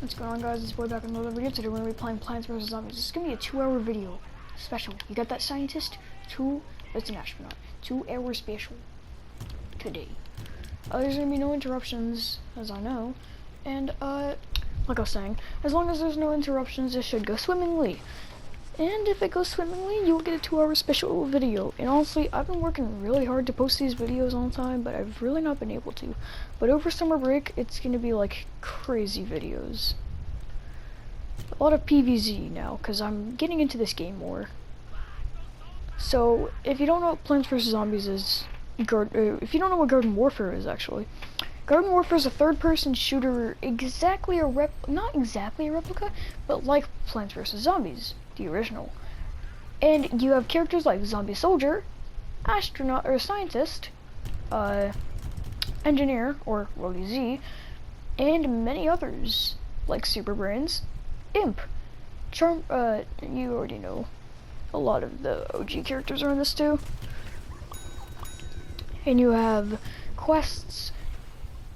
What's going on, guys? It's Boy back with another video. Today we're going to be playing Plants vs. Zombies. This is going to be a 2-hour video special. You got that, scientist? It's an astronaut. 2-hour special today. There's going to be no interruptions, as I know. And, like I was saying, as long as there's no interruptions, it should go swimmingly. And if it goes swimmingly, you'll get a 2-hour special video. And honestly, I've been working really hard to post these videos all the time, but I've really not been able to. But over summer break, it's going to be like crazy videos. A lot of PvZ now, because I'm getting into this game more. So, if you don't know what Plants vs. Zombies is, if you don't know what Garden Warfare is, actually, Garden Warfare is a third-person shooter, not exactly a replica, but like Plants vs. Zombies, the original. And you have characters like Zombie Soldier, Astronaut or Scientist, Engineer or Rody Z, and many others like Super Brains, Imp, Charm. You already know. A lot of the OG characters are in this too. And you have quests,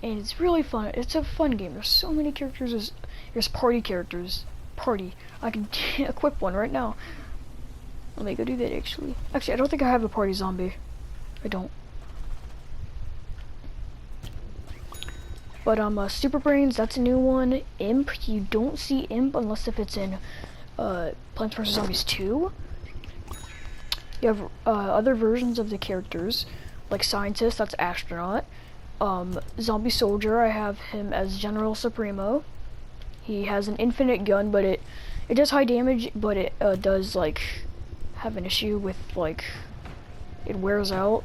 and it's really fun. It's a fun game. There's so many characters. There's party characters. I can equip one right now. Let me go do that, actually. Actually, I don't think I have a party zombie. I don't. But, Super Brains, that's a new one. Imp, you don't see Imp unless if it's in, Plants vs. Zombies 2. You have, other versions of the characters, like Scientist, that's Astronaut. Zombie Soldier, I have him as General Supremo. He has an infinite gun, but it does high damage, but it does like have an issue with like it wears out.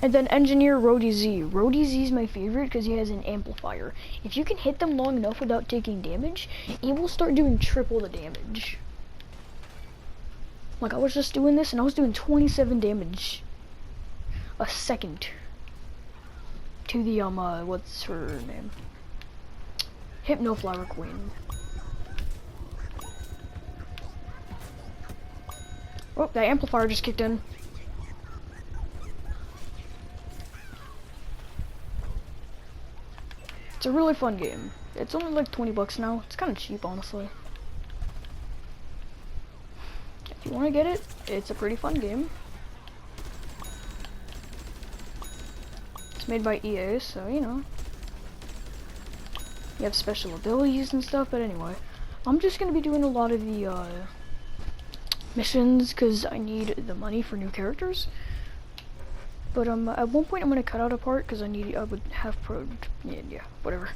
And then Engineer Rody Z. Rody Z is my favorite because he has an amplifier. If you can hit them long enough without taking damage, it will start doing triple the damage. Like I was just doing this and I was doing 27 damage a second to the what's her name? Hypnoflower Queen. Oh, that amplifier just kicked in. It's a really fun game. It's only like 20 bucks now. It's kind of cheap, honestly. If you want to get it, it's a pretty fun game. It's made by EA, so you know. You have special abilities and stuff, but anyway. I'm just going to be doing a lot of the missions because I need the money for new characters. But at one point I'm going to cut out a part because I would have yeah, whatever.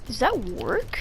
Does that work?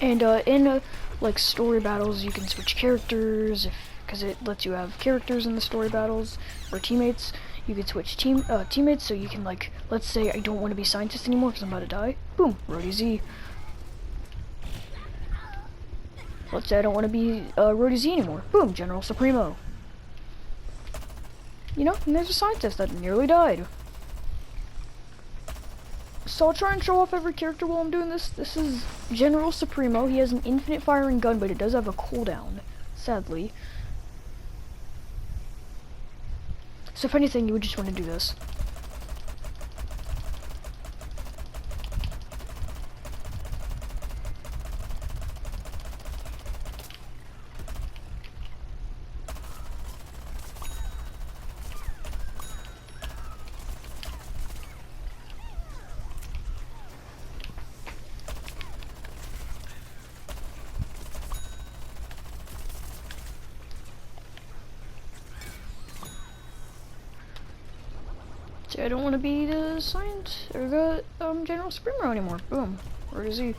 And in like story battles, you can switch characters because it lets you have characters in the story battles or teammates. You can switch teammates, so you can like, let's say I don't want to be Scientist anymore because I'm about to die. Boom, Rody Z. Let's say I don't want to be Rody Z anymore. Boom, General Supremo. You know, and there's a Scientist that nearly died. So I'll try and show off every character while I'm doing this. This is General Supremo. He has an infinite firing gun, but it does have a cooldown, sadly. So if anything, you would just want to do this. I don't want to be the General Supremo anymore. Boom. Where is he?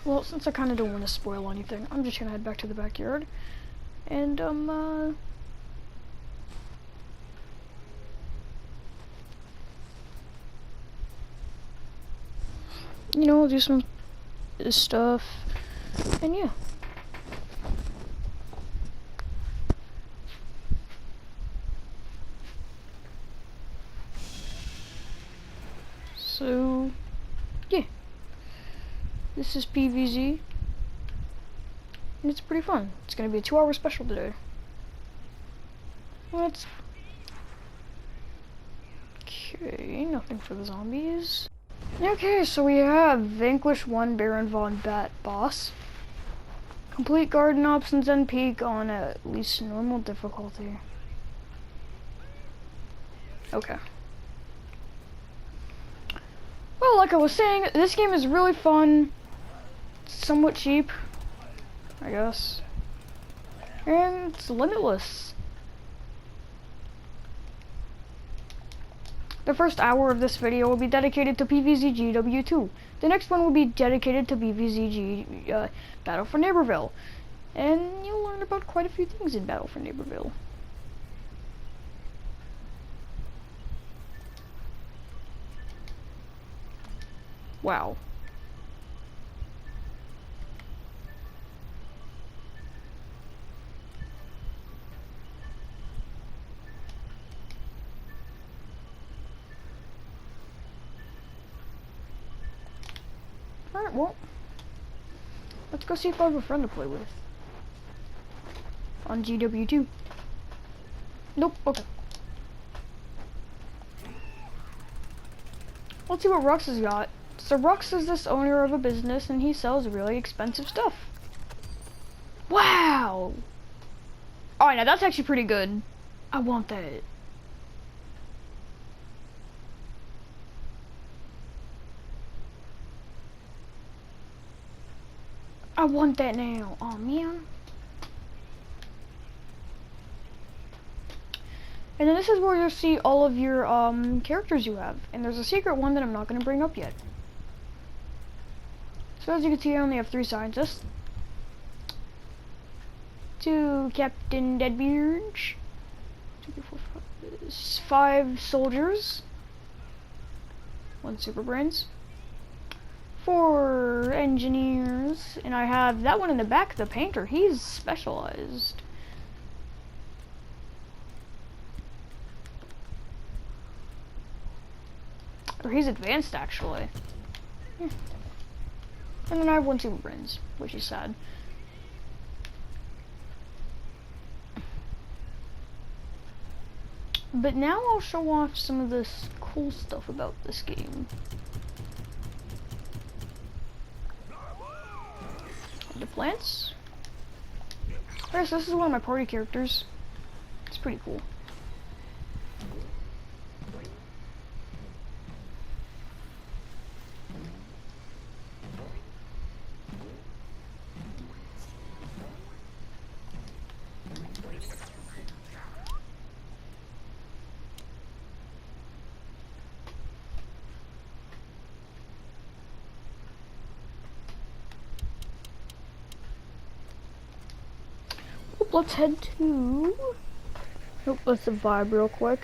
Well, since I kind of don't want to spoil anything, I'm just gonna head back to the backyard. And, you know, do some stuff. And yeah. So, yeah. This is PVZ. And it's pretty fun. It's gonna be a 2-hour special today. Let's... Okay, nothing for the zombies. Okay, so we have Vanquish 1 Baron Von Bat Boss. Complete garden options and peak on at least normal difficulty. Okay. Well, like I was saying, this game is really fun. It's somewhat cheap, I guess. And it's limitless. The first hour of this video will be dedicated to PVZ GW2. The next one will be dedicated to PVZ Battle for Neighborville. And you'll learn about quite a few things in Battle for Neighborville. Wow. Alright, well, let's go see if I have a friend to play with. On GW2. Nope, okay. Let's see what Rux has got. So Rux is this owner of a business and he sells really expensive stuff. Wow! Alright, now that's actually pretty good. I want that. I want that now. Oh man. And then this is where you'll see all of your characters you have. And there's a secret one that I'm not going to bring up yet. So as you can see, I only have 3 scientists. 2 Captain Deadbeards. 2, 3, 4, 5 soldiers. 1 super brains. 4 engineers. And I have that one in the back, the painter. He's specialized. Or he's advanced, actually. And then I have 1 super brains, which is sad. But now I'll show off some of this cool stuff about this game. The plants. Alright, so this is one of my party characters. It's pretty cool. Let's head to... Oh, let's vibe real quick.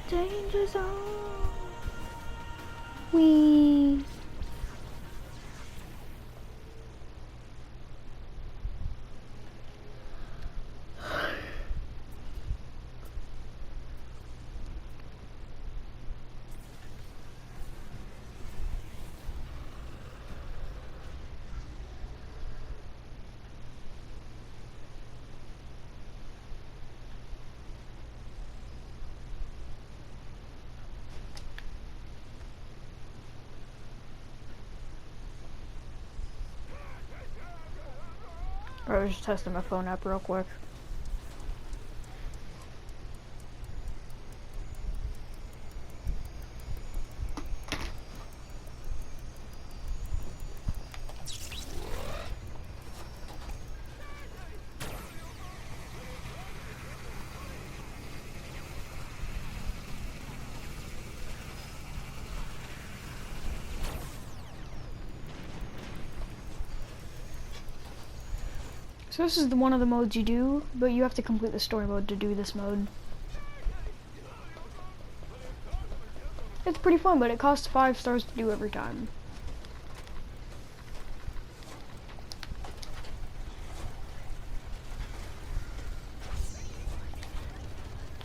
Danger zone. Wee. I was just testing my phone app real quick. So this is one of the modes you do, but you have to complete the story mode to do this mode. It's pretty fun, but it costs 5 stars to do every time.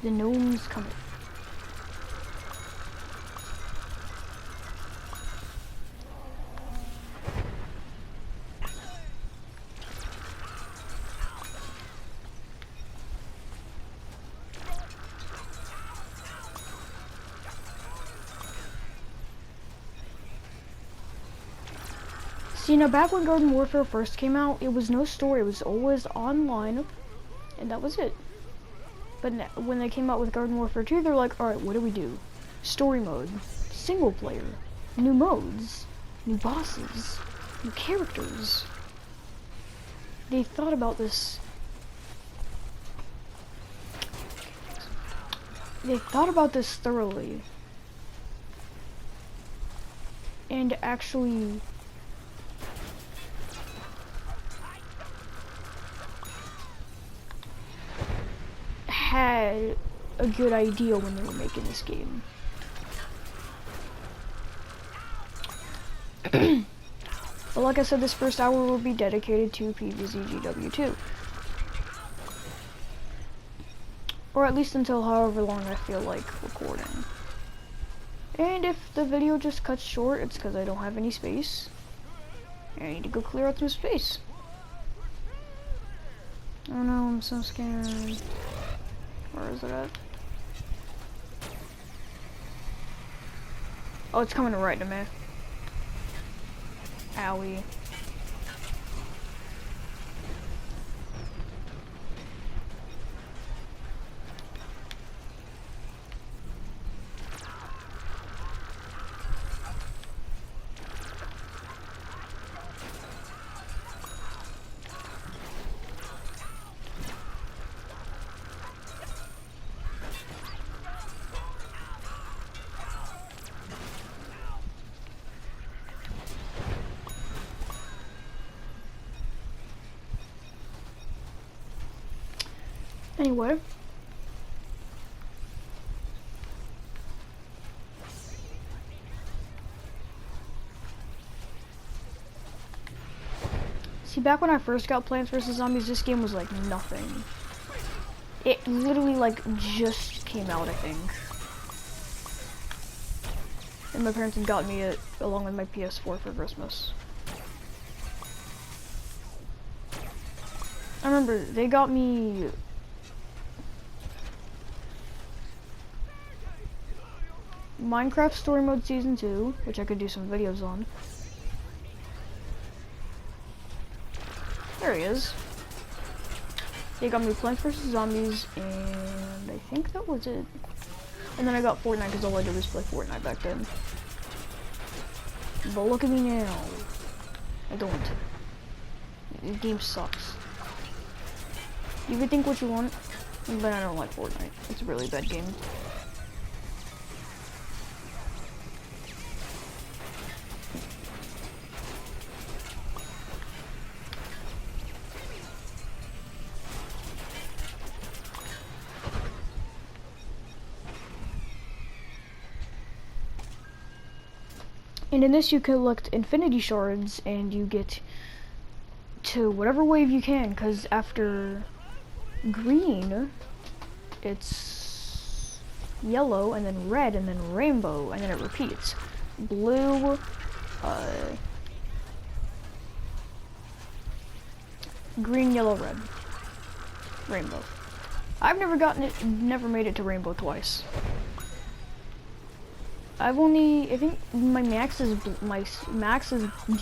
The gnomes coming. See, now back when Garden Warfare first came out, it was no story, it was always online, and that was it. But when they came out with Garden Warfare 2, they're like, alright, what do we do? Story mode, single player, new modes, new bosses, new characters. They thought about this. They thought about this thoroughly. And actually had a good idea when they were making this game. But like I said, this first hour will be dedicated to PvZ GW2. Or at least until however long I feel like recording. And if the video just cuts short, it's because I don't have any space. I need to go clear out some space. Oh no, I'm so scared. Where is it at? Oh, it's coming right to me. Owie. Anyway. See, back when I first got Plants vs. Zombies, this game was like nothing. It literally like just came out, I think. And my parents had gotten me it along with my PS4 for Christmas. I remember they got me Minecraft Story Mode Season 2, which I could do some videos on. There he is. They got me Plants vs. Zombies, and I think that was it. And then I got Fortnite, because all I did was play Fortnite back then. But look at me now. I don't. The game sucks. You can think what you want, but I don't like Fortnite. It's a really bad game. And in this you collect infinity shards and you get to whatever wave you can, because after green it's yellow and then red and then rainbow and then it repeats. Blue, green, yellow, red, rainbow. I've never made it to rainbow twice. I think my max is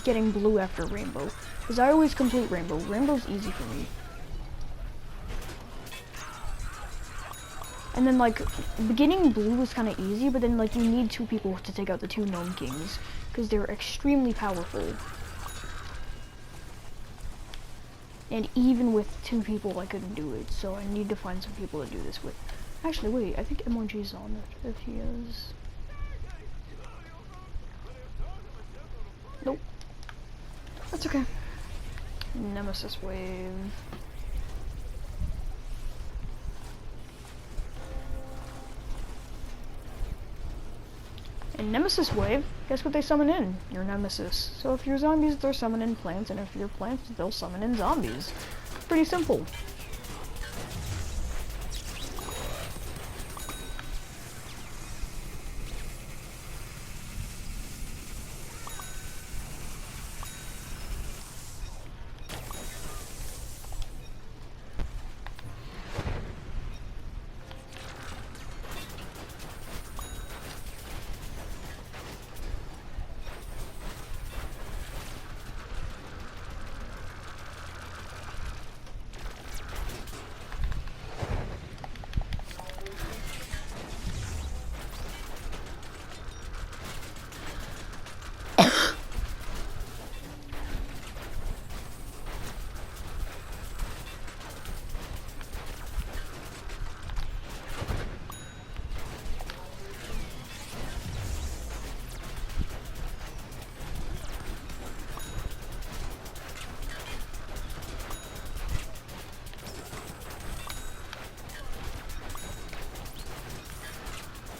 getting blue after rainbow, because I always complete rainbow. Rainbow's easy for me. And then like beginning blue was kind of easy, but then like you need 2 people to take out the 2 gnome kings, because they're extremely powerful. And even with 2 people, I couldn't do it, so I need to find some people to do this with. Actually, wait, I think MOG's on it, if he is. Nope. That's okay. Nemesis wave. In Nemesis wave, guess what they summon in? Your Nemesis. So if you're zombies, they'll summon in plants, and if you're plants, they'll summon in zombies. Pretty simple.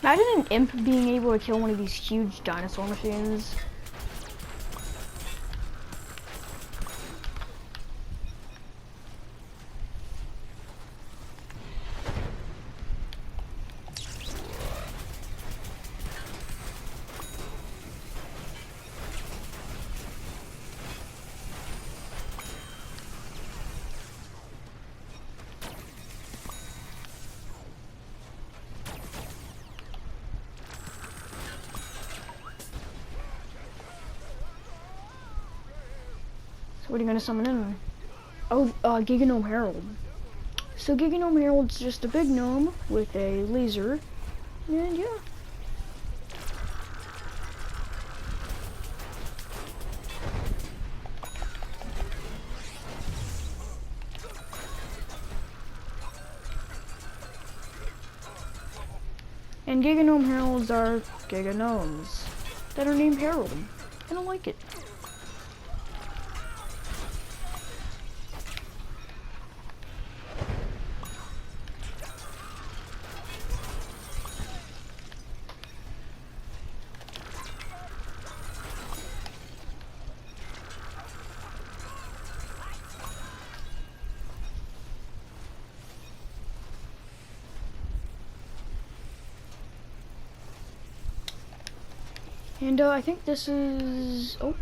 Imagine an imp being able to kill one of these huge dinosaur machines. So what are you gonna summon in? Oh, GNOME Herald. So GNOME Herald's just a big gnome with a laser, and yeah. And GNOME Heralds are Gnomes that are named Herald. I don't like it. And I think this is, oh.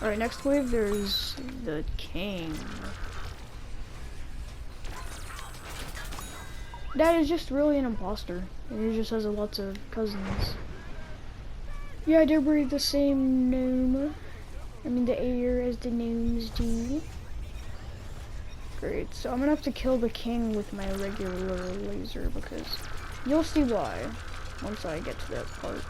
Alright, next wave there's the king. That is just really an imposter. He just has lots of cousins. Yeah, I do breathe the same gnome. I mean the air as the gnomes do. Great, so I'm gonna have to kill the king with my regular laser because you'll see why once I get to that part.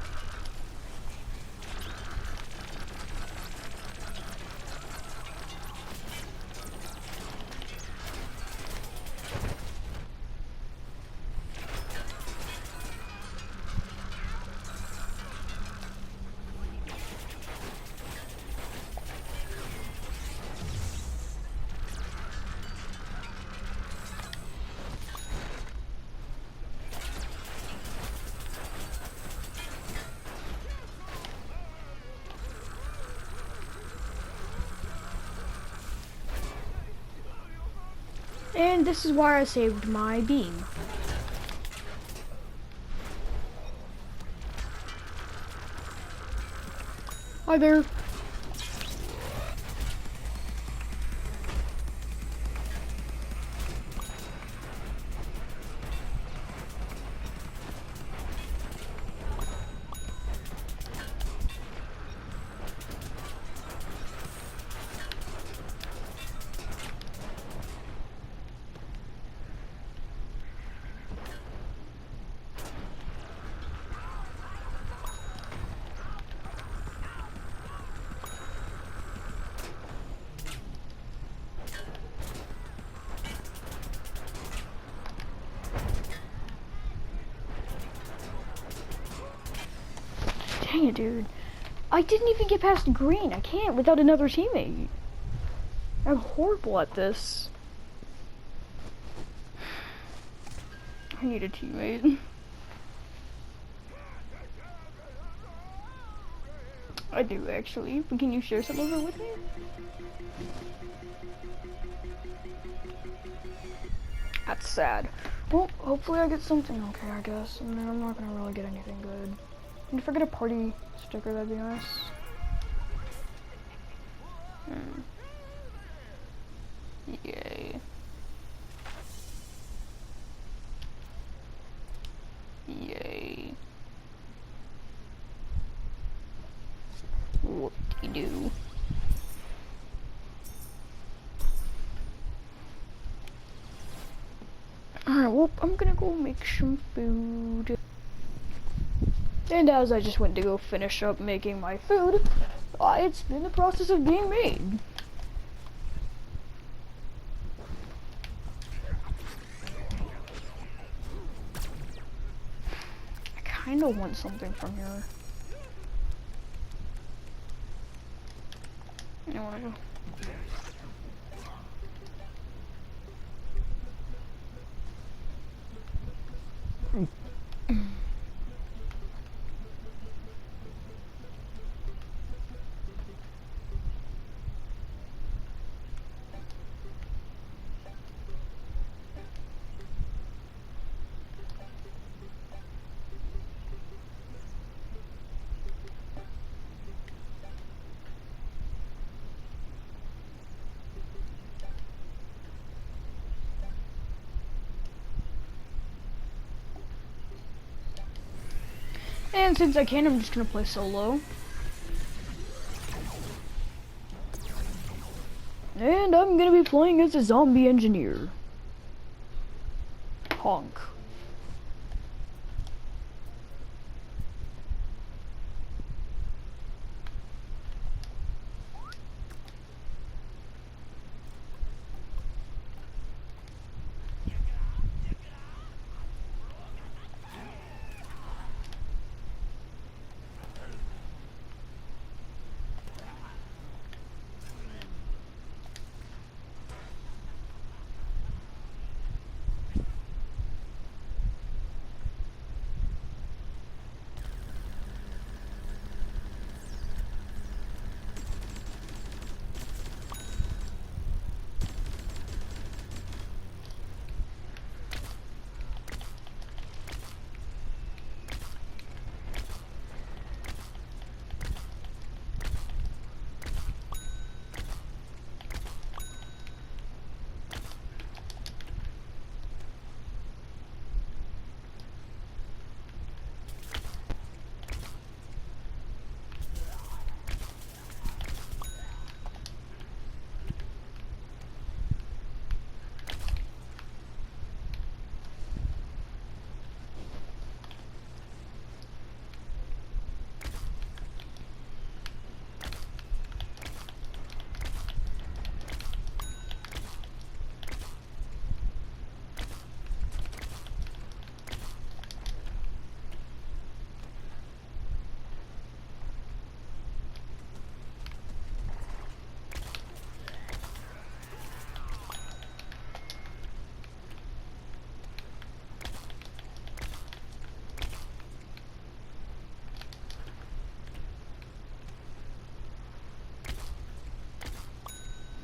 And this is why I saved my beam. Hi there. Dang it, dude. I didn't even get past green. I can't without another teammate. I'm horrible at this. I need a teammate. I do, actually. But can you share some of it with me? That's sad. Well, hopefully I get something okay, I guess. I mean, I'm not gonna really get anything good. And if I get a party sticker, that'd be nice. Yay. Yay. Whoop-de-doo. Alright, well, I'm gonna go make some food. And as I just went to go finish up making my food, it's in the process of being made. I kinda want something from here. I wanna go. And since I can, I'm just gonna play solo. And I'm gonna be playing as a zombie engineer. Honk.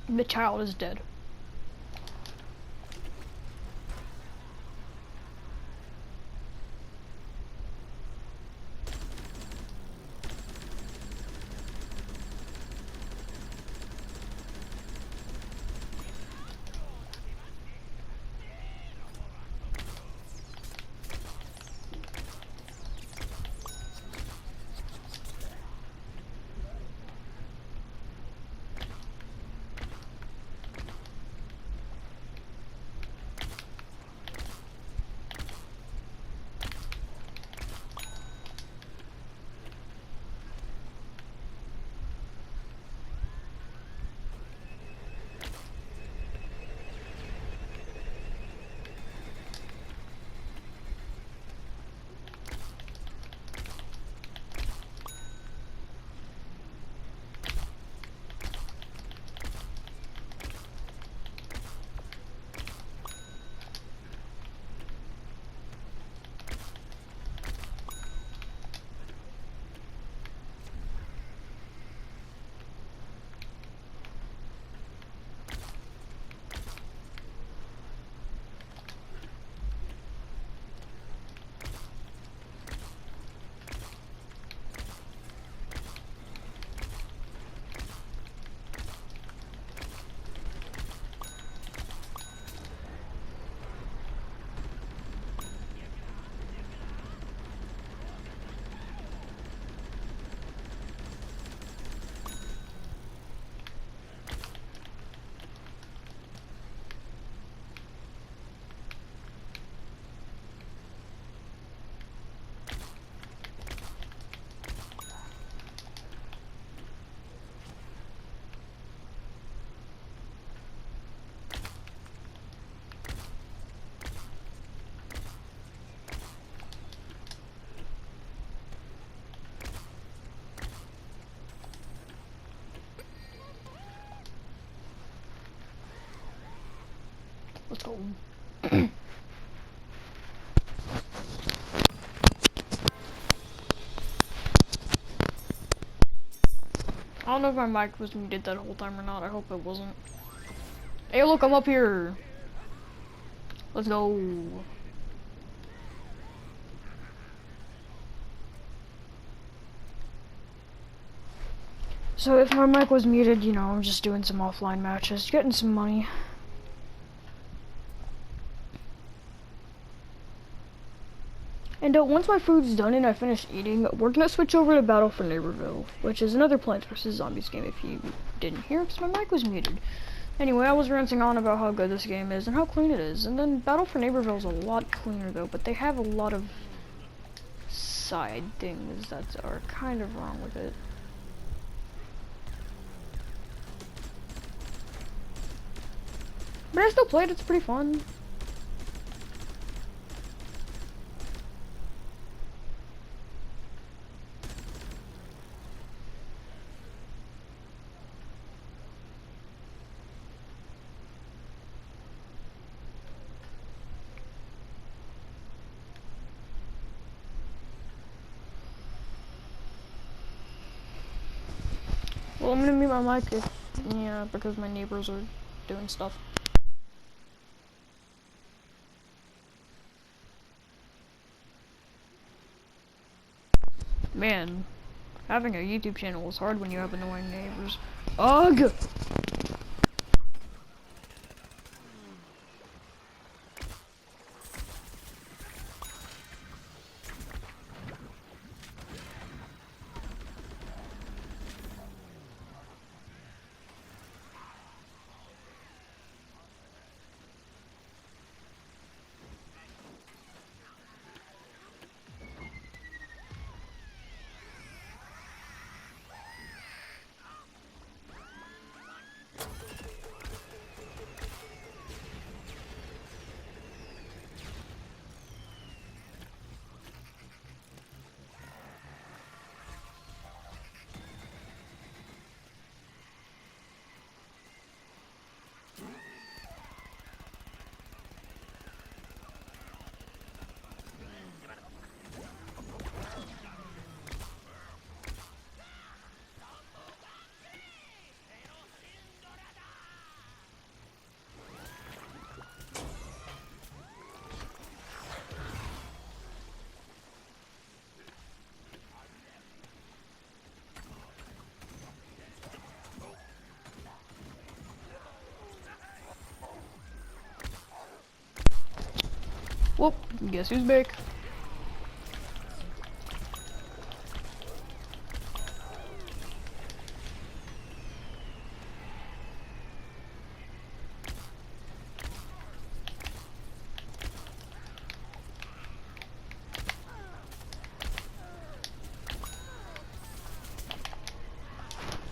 The child is dead. Let's go. I don't know if my mic was muted that whole time or not. I hope it wasn't. Hey, look, I'm up here. Let's go. So if my mic was muted, you know, I'm just doing some offline matches, getting some money. And once my food's done and I finish eating, we're gonna switch over to Battle for Neighborville, which is another Plants vs. Zombies game if you didn't hear, because my mic was muted. Anyway, I was ranting on about how good this game is and how clean it is, and then Battle for Neighborville is a lot cleaner though, but they have a lot of side things that are kind of wrong with it. But I still played, it's pretty fun. Well, I'm gonna mute my mic if, yeah, because my neighbors are doing stuff. Man, having a YouTube channel is hard when you have annoying neighbors. Ugh! Whoop, guess who's back?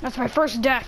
That's my first death.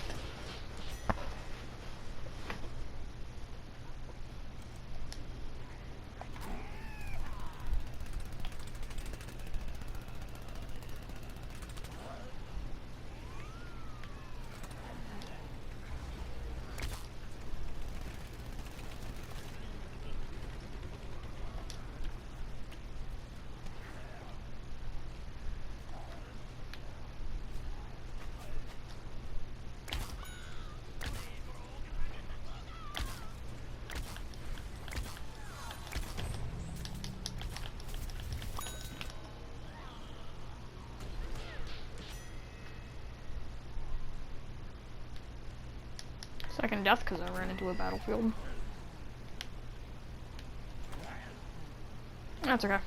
Second death because I ran into a battlefield. That's okay.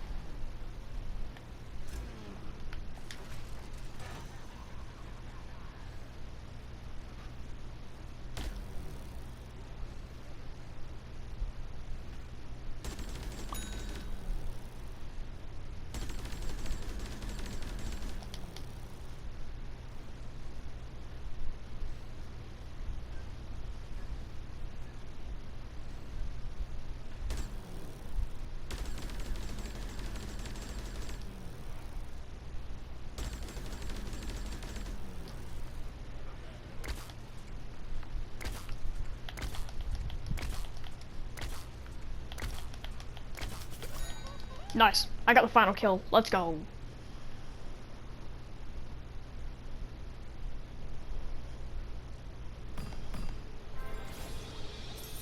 Nice. I got the final kill. Let's go.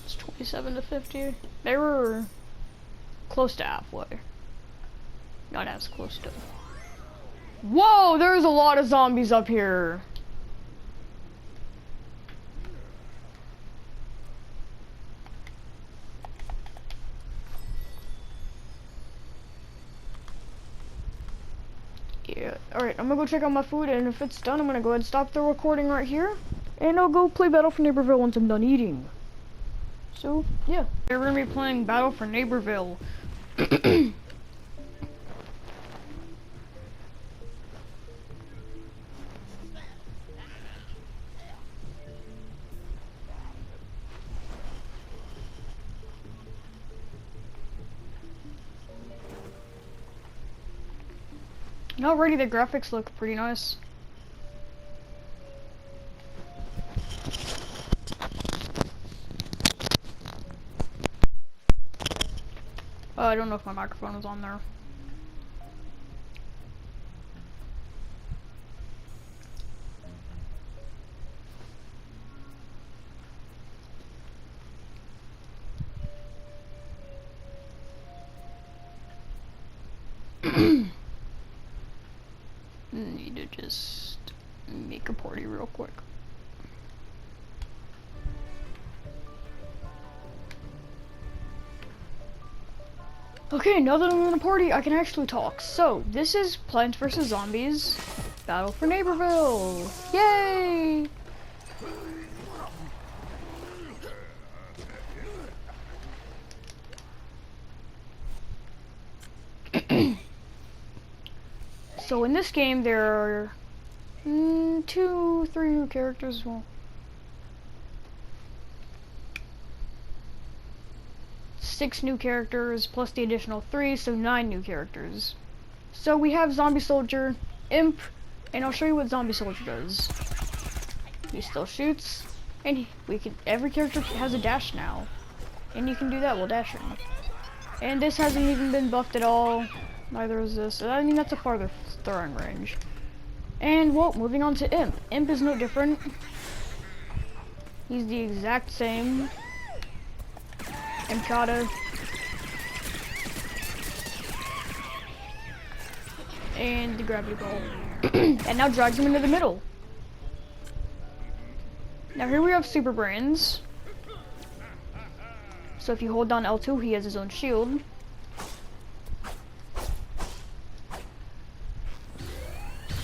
It's 27 to 50. They were close to halfway. Not as close to. Whoa, there's a lot of zombies up here. Yeah, alright, I'm gonna go check out my food, and if it's done, I'm gonna go ahead and stop the recording right here, and I'll go play Battle for Neighborville once I'm done eating. So, yeah. We're gonna be playing Battle for Neighborville. Already the graphics look pretty nice. I don't know if my microphone was on there. Need to just make a party real quick. Okay, now that I'm in a party, I can actually talk. So, this is Plants vs. Zombies Battle for Neighborville. Yay! So in this game there are 3 new characters. Well, 6 new characters plus the additional 3, so 9 new characters. So we have Zombie Soldier, Imp, and I'll show you what Zombie Soldier does. He still shoots, and every character has a dash now, and you can do that while dashing. And this hasn't even been buffed at all. Neither is this. I mean, that's a farther throwing range. And, well, moving on to Imp. Imp is no different. He's the exact same. Imkata. And the gravity ball. And now drags him into the middle. Now here we have Super Brains. So if you hold down L2, he has his own shield.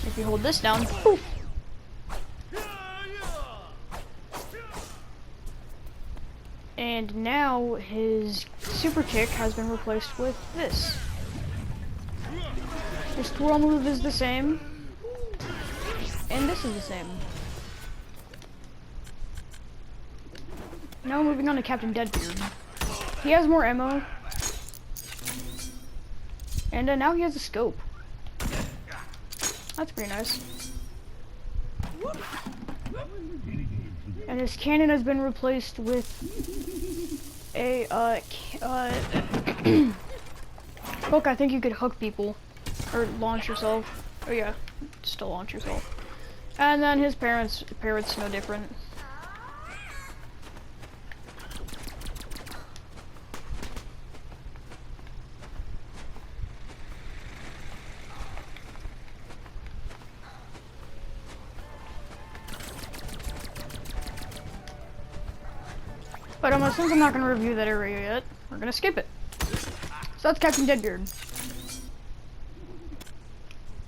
If you hold this down, poof. And now his super kick has been replaced with this. His twirl move is the same, and this is the same. Now moving on to Captain Deadbeard. He has more ammo, and now he has a scope. That's pretty nice. And his cannon has been replaced with a hook. I think you could hook people or launch yourself. Oh yeah, still launch yourself. And then his parrot's no different. But since I'm not going to review that area yet, we're going to skip it. So that's Captain Deadbeard.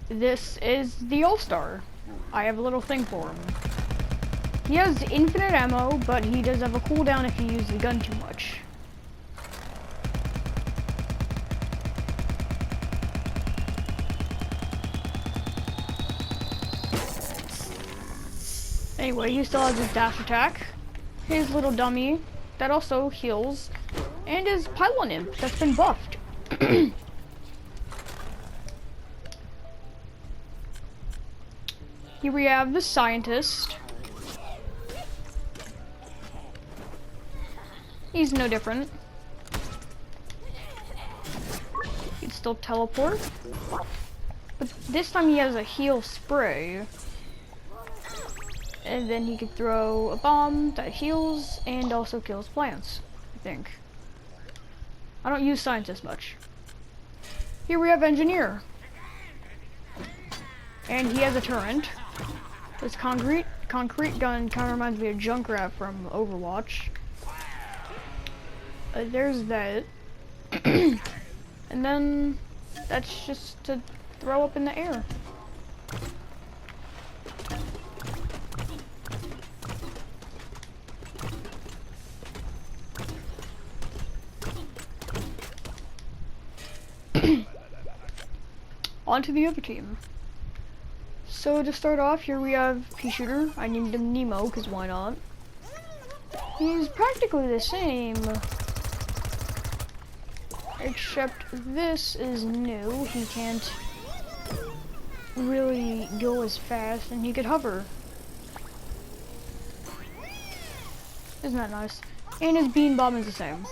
This is the All-Star. I have a little thing for him. He has infinite ammo, but he does have a cooldown if you use the gun too much. Anyway, he still has his dash attack, his little dummy that also heals, and his pylon imp that's been buffed. Here we have the scientist. He's no different. He'd still still teleport. But this time he has a heal spray. And then he could throw a bomb that heals and also kills plants, I think. I don't use scientist much. Here we have engineer. And he has a turret. This concrete gun kind of reminds me of Junkrat from Overwatch. There's that. And then that's just to throw up in the air. On to the other team. So to start off, here we have Pea Shooter. I named him Nemo, because why not? He's practically the same, except this is new. He can't really go as fast, and he could hover. Isn't that nice? And his bean bomb is the same,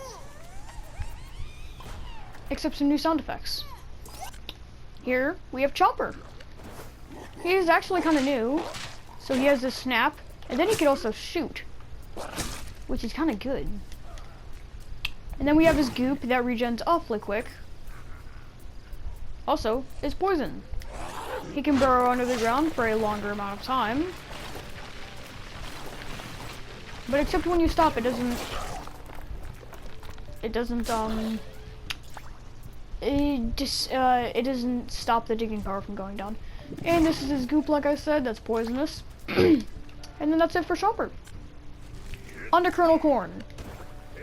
except some new sound effects. Here we have Chopper. He is actually kind of new, so he has this snap, and then he can also shoot, which is kind of good. And then we have his goop that regens awfully quick. Also, is poison. He can burrow under the ground for a longer amount of time, but except when you stop, it doesn't stop the digging power from going down. And this is his goop, like I said, that's poisonous. And then that's it for Chopper. On to Colonel Corn.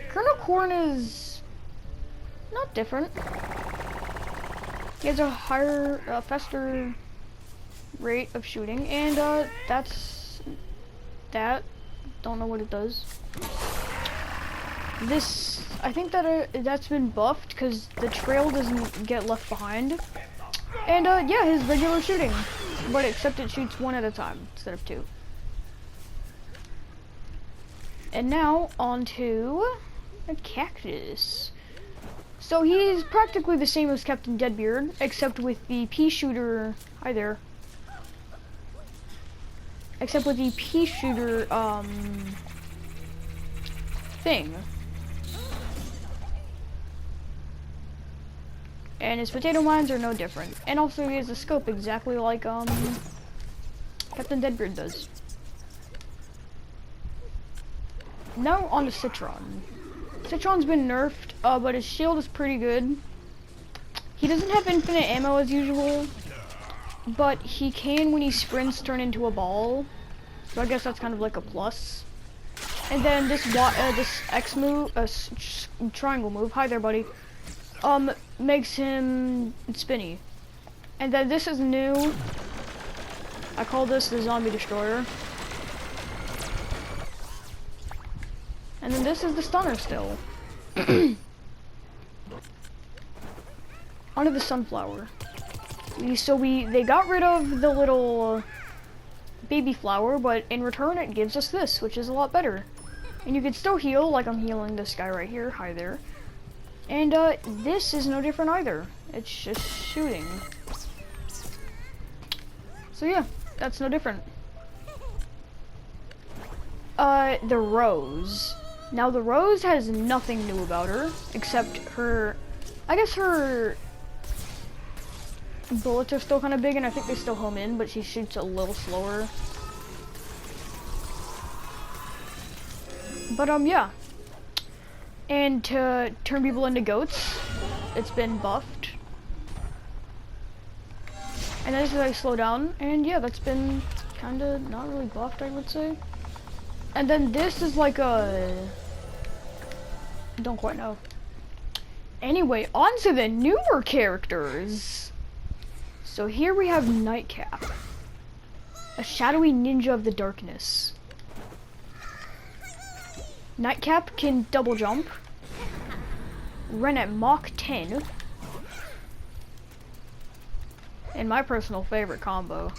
Colonel Corn is not different. He has a higher, faster rate of shooting, and that's that. Don't know what it does. This, I think that that's been buffed because the trail doesn't get left behind. And yeah, his regular shooting, but except it shoots one at a time instead of two. And now on to a cactus. So he's practically the same as Captain Deadbeard, except with the pea shooter. Hi there. Except with the pea shooter thing. And his potato mines are no different. And also he has a scope exactly like Captain Deadbeard does. Now on to Citron. Citron's been nerfed, but his shield is pretty good. He doesn't have infinite ammo as usual, but he can, when he sprints, turn into a ball. So I guess that's kind of like a plus. And then this X move, triangle move. Hi there, buddy. Makes him spinny. And then this is new. I call this the Zombie Destroyer. And then this is the Stunner still. Onto the Sunflower. They got rid of the little baby flower, but in return it gives us this, which is a lot better. And you can still heal, like I'm healing this guy right here. Hi there. And this is no different either. It's just shooting. So yeah, that's no different. The Rose. Now the Rose has nothing new about her, except her, I guess her bullets are still kind of big, and I think they still home in, but she shoots a little slower. But yeah. And to turn people into goats, it's been buffed. And then this is how you slow down, and yeah, that's been kinda not really buffed, I would say. And then this is like a, don't quite know. Anyway, on to the newer characters. So here we have Nightcap, a shadowy ninja of the darkness. Nightcap can double jump, run at Mach 10, and my personal favorite combo.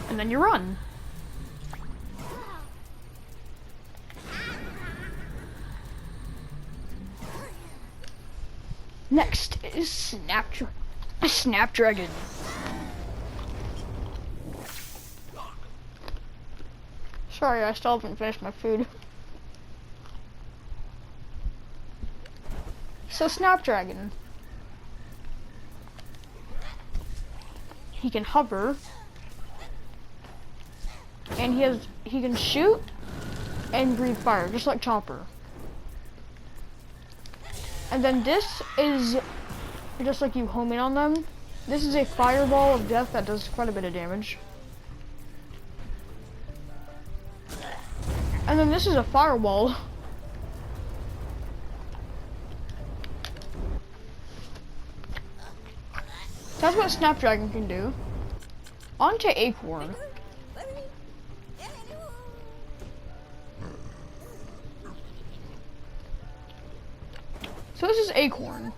And then you run. Next is Snapdragon. Sorry, I still haven't finished my food. So Snapdragon. He can hover. And he can shoot and breathe fire, just like Chomper. And then this is, just like you home in on them, this is a fireball of death that does quite a bit of damage. And then this is a fireball. That's what Snapdragon can do. On to Acorn. So this is Acorn.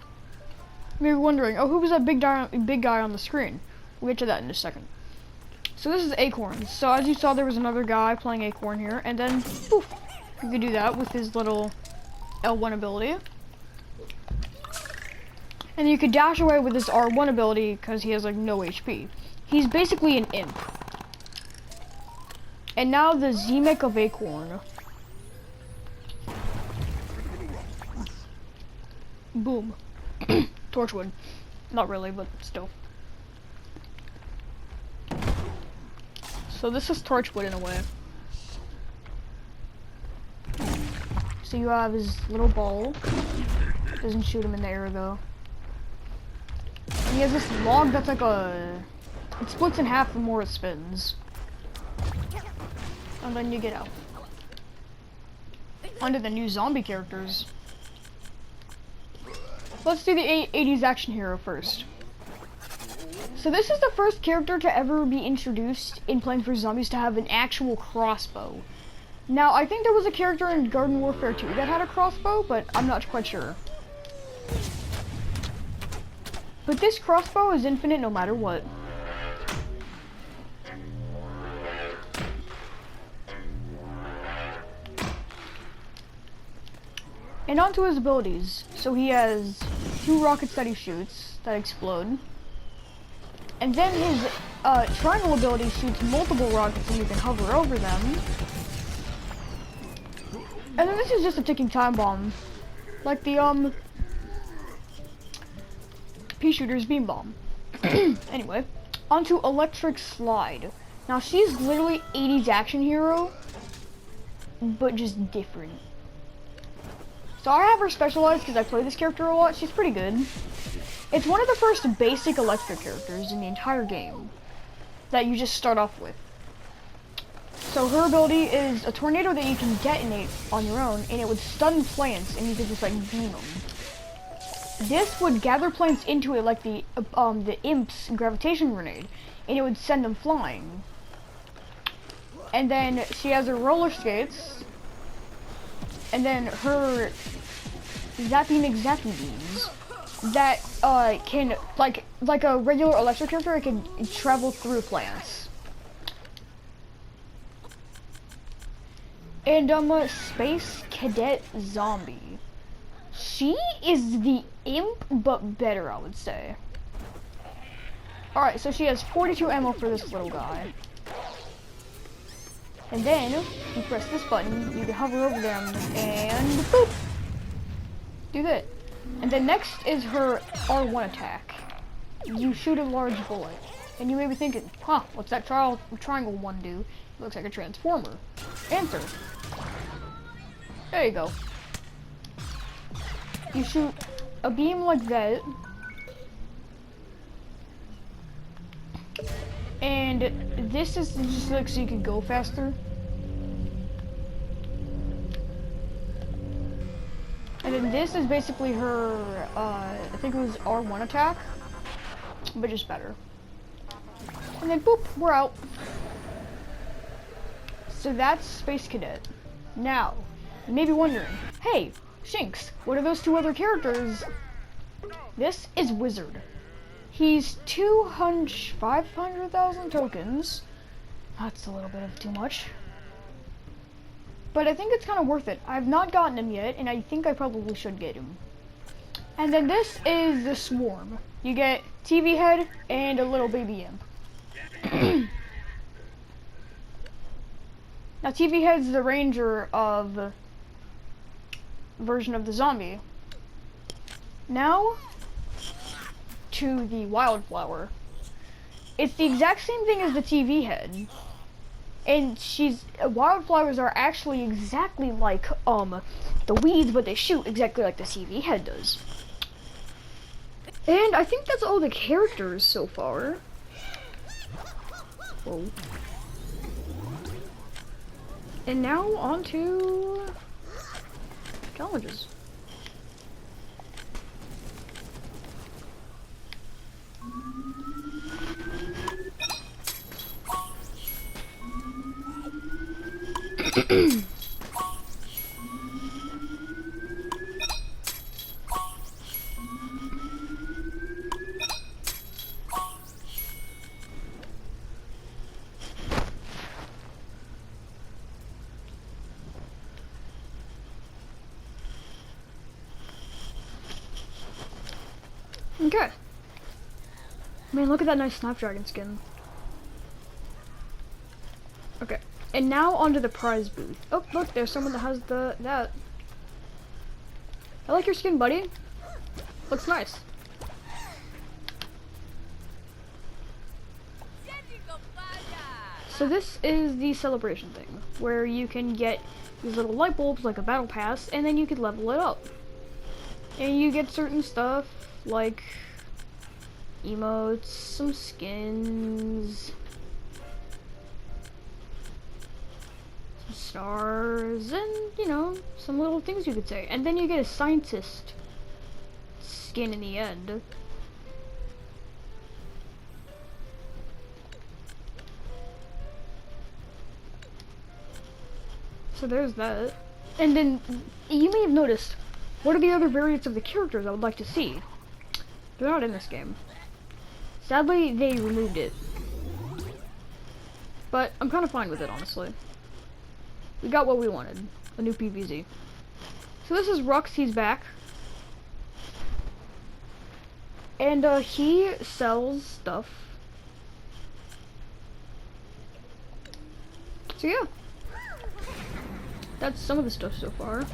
Maybe wondering, oh, who was that big guy on the screen? We'll get to that in a second. So this is Acorn. So as you saw, there was another guy playing Acorn here, and then poof, you could do that with his little L1 ability. And you could dash away with his R1 ability because he has like no HP. He's basically an imp. And now the Z-Mech of Acorn. Boom. Torchwood. Not really, but still. So this is Torchwood in a way. So you have his little ball. Doesn't shoot him in the air though. And he has this log that's like it splits in half the more it spins. And then you get out. Onto the new zombie characters. Let's do the 80s action hero first. So this is the first character to ever be introduced in Plants vs. Zombies to have an actual crossbow. Now, I think there was a character in Garden Warfare 2 that had a crossbow, but I'm not quite sure. But this crossbow is infinite no matter what. And on to his abilities. So he has 2 rockets that he shoots that explode. And then his triangle ability shoots multiple rockets and you can hover over them. And then this is just a ticking time bomb. Like the pea shooter's beam bomb. Anyway, onto Electric Slide. Now she's literally 80s action hero, but just different. So I have her specialized because I play this character a lot. She's pretty good. It's one of the first basic electric characters in the entire game that you just start off with. So her ability is a tornado that you can detonate on your own, and it would stun plants, and you could just like beam them. This would gather plants into it like the imp's gravitation grenade, and it would send them flying. And then she has her roller skates, and then her zapping exactly beams that can like a regular electric character, it can travel through plants. And Space Cadet Zombie. She is the imp, but better, I would say. Alright, so she has 42 ammo for this little guy. And then, you press this button, you can hover over them, and boop! Do that. And then next is her R1 attack. You shoot a large bullet. And you may be thinking, huh, what's that triangle one do? It looks like a transformer. Answer. There you go. You shoot a beam like that. And this is just like so you can go faster. And then this is basically her, I think it was R1 attack, but just better. And then boop, we're out. So that's Space Cadet. Now, you may be wondering, hey, Shinx, what are those 2 other characters? This is Wizard. He's 500,000 tokens. That's a little bit of too much. But I think it's kind of worth it. I've not gotten him yet, and I think I probably should get him. And then this is the swarm. You get TV head and a little baby imp. Now TV head's the ranger of version of the zombie. Now to the wildflower. It's the exact same thing as the TV head. And wildflowers are actually exactly like the weeds, but they shoot exactly like the TV head does. And I think that's all the characters so far. Whoa. And now on to challenges. Okay. Man, look at that nice Snapdragon skin. Okay. And now onto the prize booth. Oh, look, there's someone that has that. I like your skin, buddy. Looks nice. So this is the celebration thing, where you can get these little light bulbs like a battle pass, and then you can level it up. And you get certain stuff like emotes, some skins, some stars, and you know, some little things you could say. And then you get a scientist skin in the end. So there's that. And then you may have noticed, what are the other variants of the characters I would like to see? They're not in this game. Sadly, they removed it. But I'm kind of fine with it, honestly. We got what we wanted. A new PVZ. So this is Rux, he's back. And he sells stuff. So yeah. That's some of the stuff so far.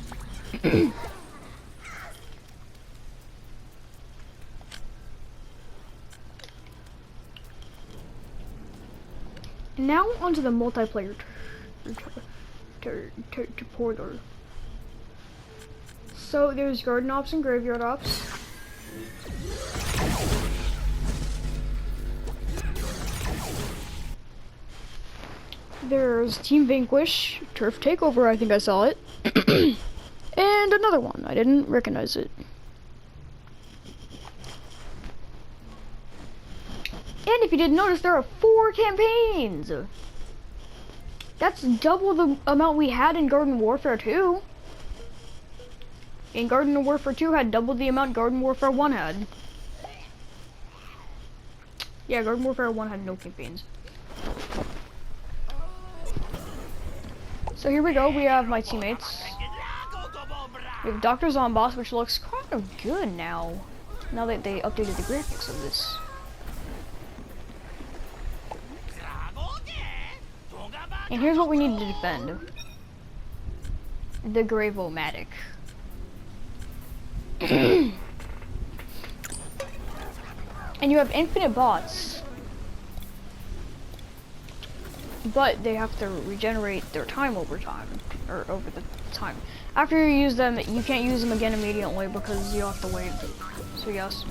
Now onto the multiplayer portal. So there's garden ops and graveyard ops. There's Team Vanquish, Turf Takeover, I think I saw it. And another one, I didn't recognize it. And if you didn't notice, there are 4 campaigns! That's double the amount we had in Garden Warfare 2. And Garden Warfare 2 had double the amount Garden Warfare 1 had. Yeah, Garden Warfare 1 had no campaigns. So here we go, we have my teammates. We have Dr. Zomboss, which looks kind of good now that they updated the graphics of this. And here's what we need to defend. The Gravomatic. And you have infinite bots. But they have to regenerate their time over time. Or over the time. After you use them, you can't use them again immediately because you have to wait. So yes.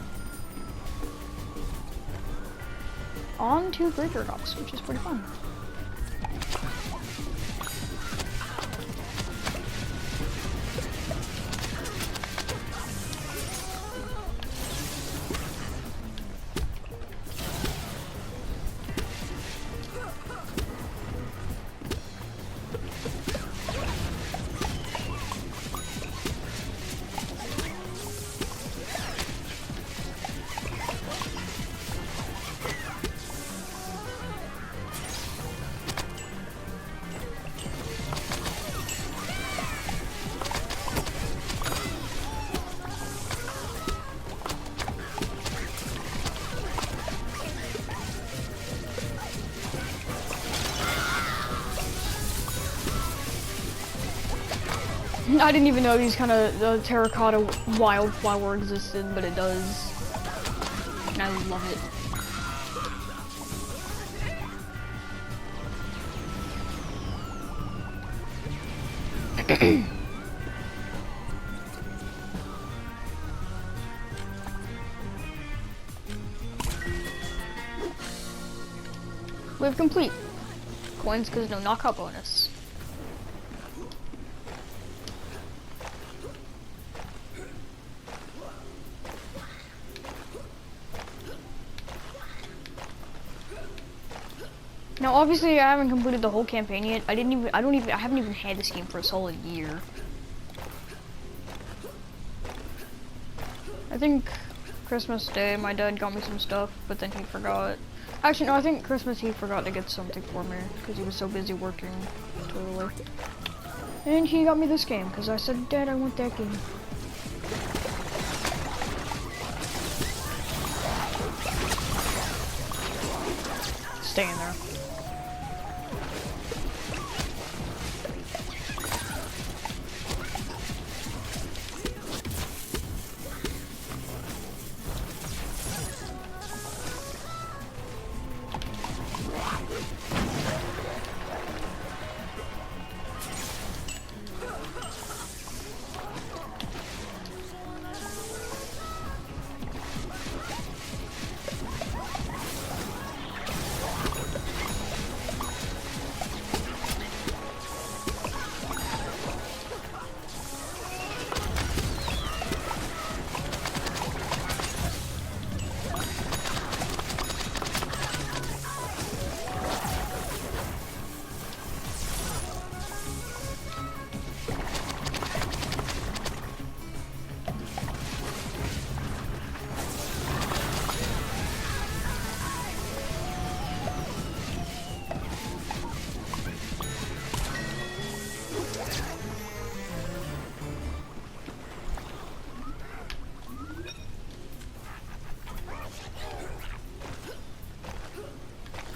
On to graveyard ops, which is pretty fun. I didn't even know these kind of terracotta wildflower existed, but it does. And I love it. Live complete. Coins because no knockout bonus. Now obviously I haven't completed the whole campaign yet. I haven't even had this game for a solid year. I think Christmas Day my dad got me some stuff, but then he forgot. Actually no, I think Christmas he forgot to get something for me because he was so busy working totally. And he got me this game because I said, Dad, I want that game. Stay in there.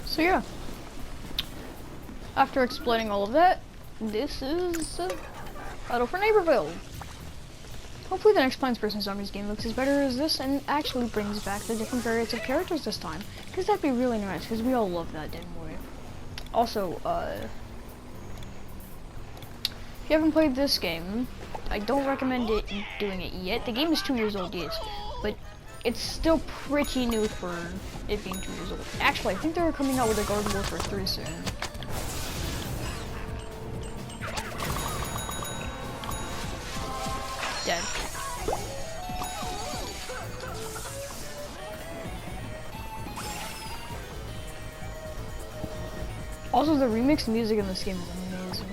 So yeah, after explaining all of that, this is Battle for Neighborville. Hopefully the next Plants vs. Zombies game looks as better as this and actually brings back the different variants of characters this time. Because that'd be really nice, because we all love that, didn't we? Also, if you haven't played this game, I don't recommend doing it yet. The game is 2 years old, yes, but it's still pretty new for it being 2 years old. Actually, I think they're coming out with a Garden Warfare 3 soon. Dead. Also, the remixed music in this game is amazing.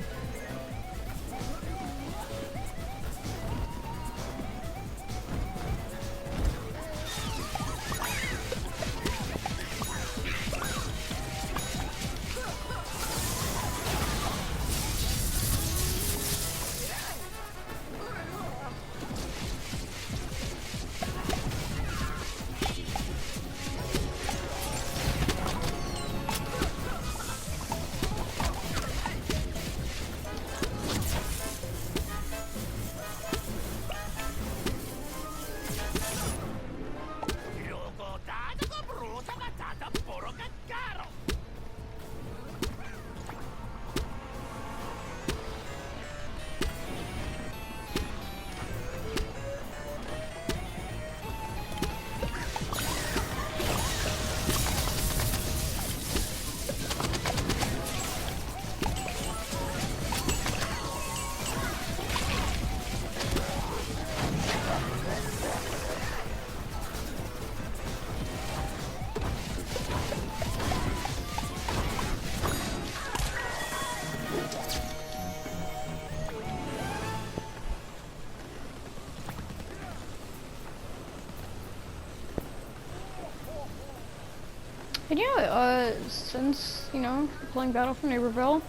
And yeah, since, you know, playing Battle for Neighborville,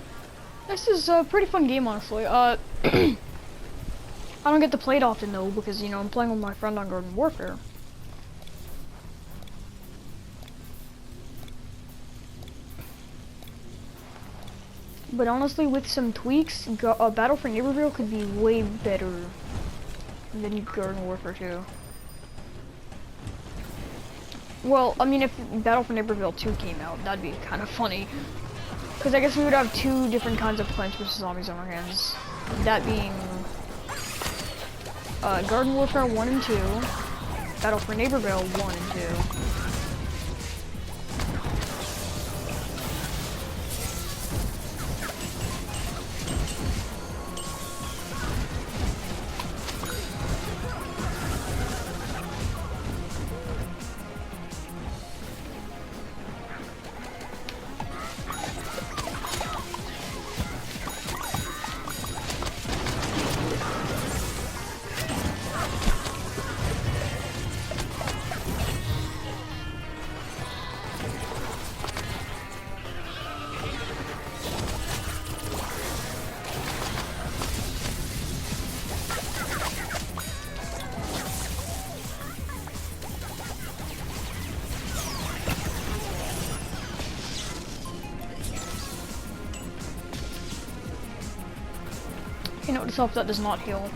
this is a pretty fun game, honestly. I don't get to play it often, though, because, you know, I'm playing with my friend on Garden Warfare. But honestly, with some tweaks, Battle for Neighborville could be way better than Garden Warfare 2. Well, I mean, if Battle for Neighborville 2 came out, that'd be kind of funny. Because I guess we would have two different kinds of Plants vs. Zombies on our hands. That being Garden Warfare 1 and 2, Battle for Neighborville 1 and 2. Okay, note to self, that does not heal.